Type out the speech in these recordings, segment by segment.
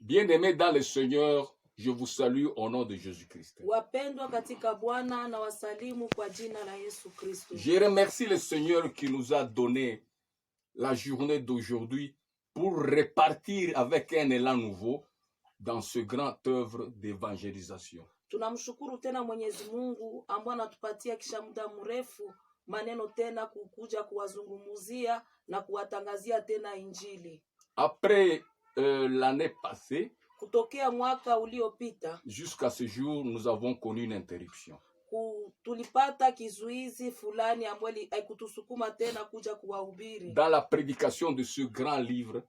Bien-aimés dans le Seigneur, je vous salue au nom de Jésus-Christ. Wapendwa katika Bwana na wasalimu kwa jina la Yesu Kristo. Je remercie le Seigneur qui nous a donné la journée d'aujourd'hui pour repartir avec un élan nouveau dans ce grand œuvre d'évangélisation. Tunamshukuru tena Mwenyezi Mungu ambaye anatupatia kisha muda mrefu maneno tena kukuja kuwazungumzia na kuwatangazia tena Injili. Après l'année passée, Kutokea mwaka uliopita, jusqu'à ce jour, nous avons connu une interruption. Tulipata kizuizi fulani ambayo haikutusukuma tena kuja kuwahubiri. Dans la prédication de ce grand livre,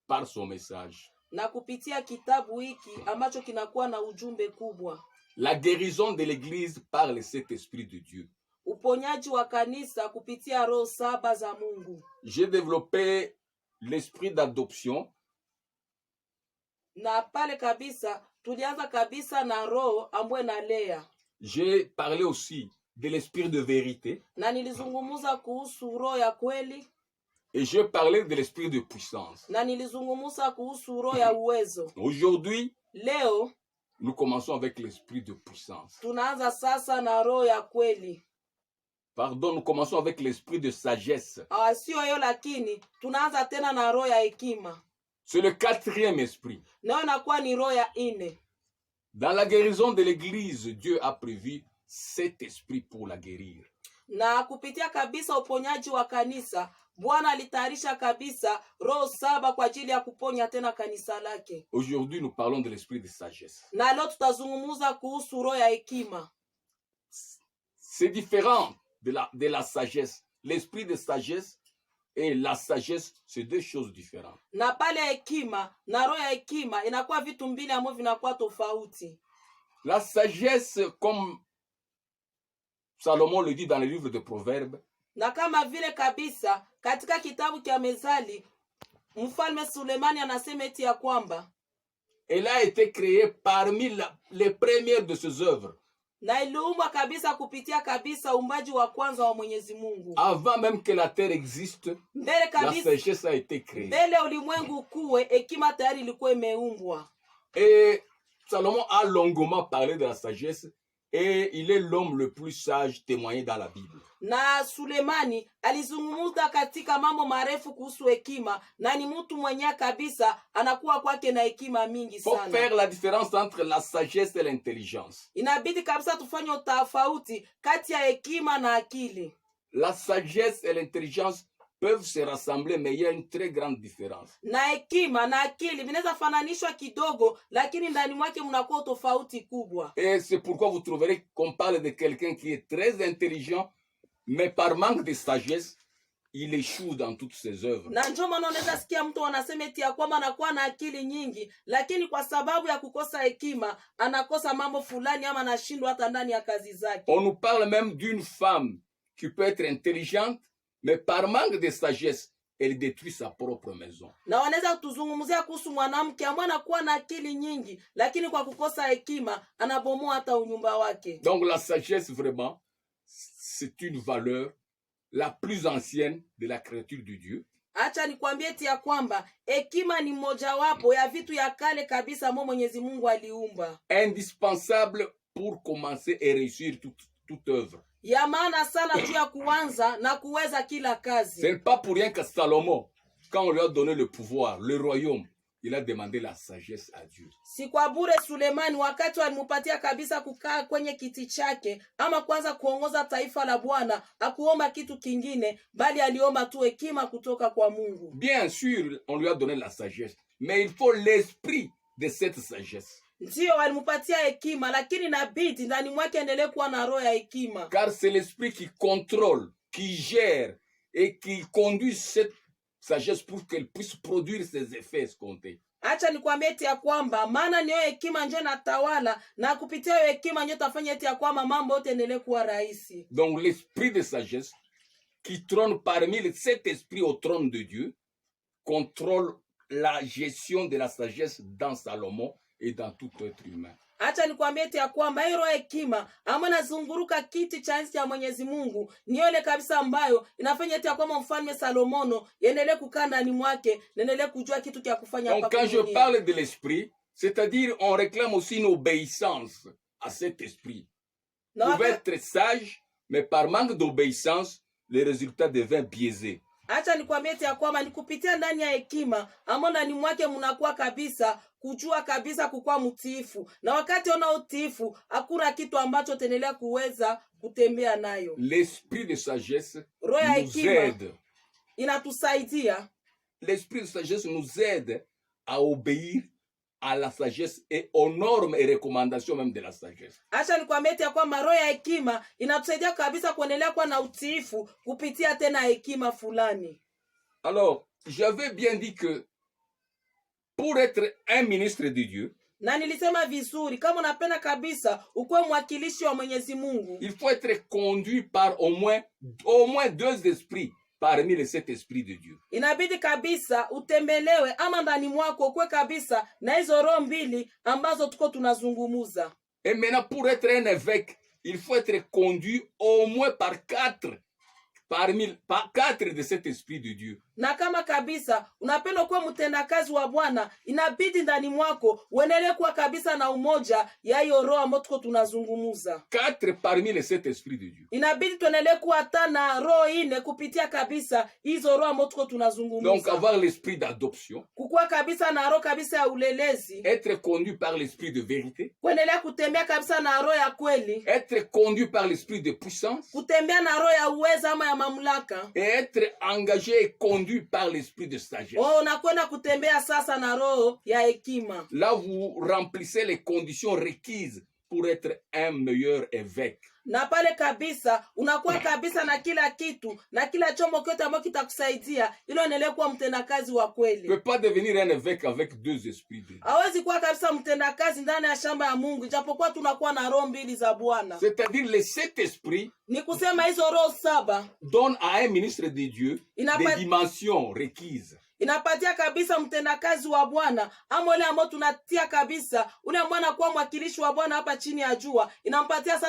par son message. Na kupitia kitabu hiki ambacho kinakuwa na ujumbe kubwa. La guérison de l'Église par le Saint-Esprit de Dieu. Uponyaji wa kanisa kupitia roho saba za Mungu. J'ai développé l'esprit d'adoption. Na pale kabisa tulianza kabisa na roho ambayo inalea. J'ai parlé aussi de l'esprit de vérité. Na nilizungumza kuhusu roho ya kweli. Et j'ai parlé de l'esprit de puissance. Na nilizungumza kuhusu roho ya uwezo. Aujourd'hui, leo nous commençons avec l'esprit de puissance. Tunaanza sasa na roho ya kweli. Pardon, nous commençons avec l'esprit de sagesse. Sio hiyo lakini tunaanza tena na roho ya hekima. C'est le quatrième esprit. Nayo inakuwa ni roho ya nne. Dans la guérison de l'Église, Dieu a prévu cet esprit pour la guérir. Na kupitia kabisa uponyaji wa kanisa, Bwana alitayarisha kabisa roho saba kwa ajili ya kuponya tena kanisa lake. Aujourd'hui, nous parlons de l'esprit de sagesse. Na leo tutazungumza kuhusu roho ya hekima. C'est différent de la sagesse. L'esprit de sagesse et la sagesse, c'est deux choses différentes. Na pale hekima na roho ya hekima inakuwa vitu mbili ambavyo vinakuwa tofauti. La sagesse, comme Salomon le dit dans le livre de Proverbes, na kama vile kabisa katika kitabu cha Mezali mfalme Sulemani anasema eti ya kwamba elle a été créée parmi les premières de ses œuvres. Na iliumbwa kabisa kupitia kabisa umbaji wa kwanza wa Mwenyezi Mungu. Avant même que la terre existe, mbele kabisa, la sagesse a été créée. Mbele ulimwengu kuwe, hekima tayari ilikuwa imeumbwa. Et Salomon a longuement parlé de la sagesse et il est l'homme le plus sage témoigné dans la Bible. Na Sulemani alizungumza katika mambo marefu kuhusu hekima na ni mtu mwenye kabisa anakuwa kwake na hekima mingi sana. Faut faire la différence entre la sagesse et l'intelligence. Inabidi kabisa tufanye utofauti kati ya hekima na akili. La sagesse et l'intelligence peuvent se rassembler, mais il y a une très grande différence. Na hekima na akili vinaweza fananishwa kidogo, lakini ndani mwake mnakuwa tofauti kubwa. Et c'est pourquoi vous trouverez qu'on parle de quelqu'un qui est très intelligent, mais par manque de sagesse, il échoue dans toutes ses œuvres. Na ndio maana unaweza sikia mtu anasema eti ya kwamba anakuwa na akili nyingi, lakini kwa sababu ya kukosa hekima anakosa mambo fulani ama anashindwa hata ndani ya kazi zake. On nous parle même d'une femme qui peut être intelligente, mais par manque de sagesse, elle détruit sa propre maison. Na wanaweza kutuzungumzia kuhusu mwanamke ambaye anakuwa na akili nyingi, lakini kwa kukosa hekima anabomoa hata unyumba wake. Donc la sagesse, vraiment, c'est une valeur la plus ancienne de la créature de Dieu. Acha nikwambie eti ya kwamba hekima ni mojawapo ya vitu ya kale kabisa ambao Mwenyezi Mungu aliumba. Indispensable pour commencer et réussir toute œuvre. Ya maana sana juu ya kuanza na kuweza kila kazi. C'est pas pour rien que Salomon, quand on lui a donné le pouvoir, le royaume, il a demandé la sagesse à Dieu. Si kwa bure Sulemani wakati alimpatia kabisa kukaa kwenye kiti chake ama kwanza kuongoza taifa la Bwana, akuomba kitu kingine, bali aliomba tu hekima kutoka kwa Mungu. Bien sûr, on lui a donné la sagesse, mais il faut l'esprit de cette sagesse. Ndio walimpatia hekima, lakini inabidi ndani mwake endelee kuwa na roho ya hekima. Car c'est l'esprit qui contrôle, qui gère et qui conduit cette sagesse pour qu'elle puisse produire ses effets escomptés. Acha nikwambie eti ya kwamba maana niyo hekima ndio natawala na kupitia hiyo hekima ndio tafanya eti ya kwamba mambo yote endelee kuwa rahisi. Donc l'esprit de sagesse qui trône parmi les sept esprits au trône de Dieu contrôle la gestion de la sagesse dans Salomon et dans tout être humain. Acha nikwambie eti ya kwamba hii roho ya hekima ambayo inazunguruka kiti cha enzi cha Mwenyezi Mungu ni ile kabisa ambayo inafanya eti ya kwamba mfalme Salomono endelee kukaa ndani mwake, endelee kujua kitu cha kufanya hapa. Donc quand je parle de l'esprit, c'est-à-dire on réclame aussi une obéissance à cet esprit. Vous pouvez être sage, mais par manque d'obéissance, le résultat devient biaisé. Acha nikwambie eti ya kwamba ni kupitia ndani ya hekima ambayo ndani mwake mnakuwa kabisa kujua kabisa kukuwa mtiifu, na wakati una utiifu hakuna kitu ambacho tendelea kuweza kutembea nayo. L'esprit de sagesse nous aide. Inatusaidia. L'esprit de sagesse nous aide à obéir à la sagesse et aux normes et recommandations même de la sagesse. Acha nikwambie eti ya kwamba roho ya hekima inatusaidia kabisa kuendelea kuwa na utiifu kupitia tena hekima fulani. Alors, j'avais bien dit que pour être un ministre de Dieu, na nilisema vizuri, kama unapenda kabisa ukuwe mwakilishi wa Mwenyezi Mungu, il faut être conduit par au moins 2 esprits parmi les 7 esprits de Dieu. Inabidi kabisa utembelewe ama ndani mwako ukuwe kabisa na hizo roho mbili ambazo tuko tunazungumuza. Et maintenant, pour être un évêque, il faut être conduit au moins par 4 de cet esprit de Dieu. Na kama kabisa unapenda kuwa mtendakazi wa Bwana, inabidi ndani mwako uendelee kuwa kabisa na umoja ya hiyo roho ambayo tuko tunazungumuza. 4 parmi les 7 esprits de Dieu. Inabidi tuendelee kuwa tana roho ine kupitia kabisa hizo roho ambazo tuko tunazungumuza. Donc avoir l'esprit d'adoption, kukuwa kabisa na roho kabisa ya ulelezi, être conduit par l'esprit de vérité, kuendelea kutembea kabisa na roho ya kweli, être conduit par l'esprit de puissance, kutembea na roho ya uweza ama ya mamlaka, et être engagé et conduit par l'esprit de sagesse. Unakwenda kutembea sasa na roho ya hekima. Là vous remplissez les conditions requises pour être un meilleur évêque. Na pale kabisa unakuwa kabisa na kila kitu na kila chombo kyote ambacho kitakusaidia ili uendelee kuwa mtendakazi wa kweli. Tu peux pas devenir un évêque avec 2 esprits de Dieu. Hawezi kuwa kabisa mtendakazi ndani ya shamba ya Mungu japokuwa tunakuwa na roho mbili za Bwana. C'est-à-dire les 7 esprits, ni kusema hizo roho 7 donnent à un ministre de Dieu des dimensions requises. Inapatia kabisa mtendakazi wa Bwana ama ule ambao tunatia kabisa ule mwana kuwa mwakilishi wa Bwana hapa chini ya jua, inampatia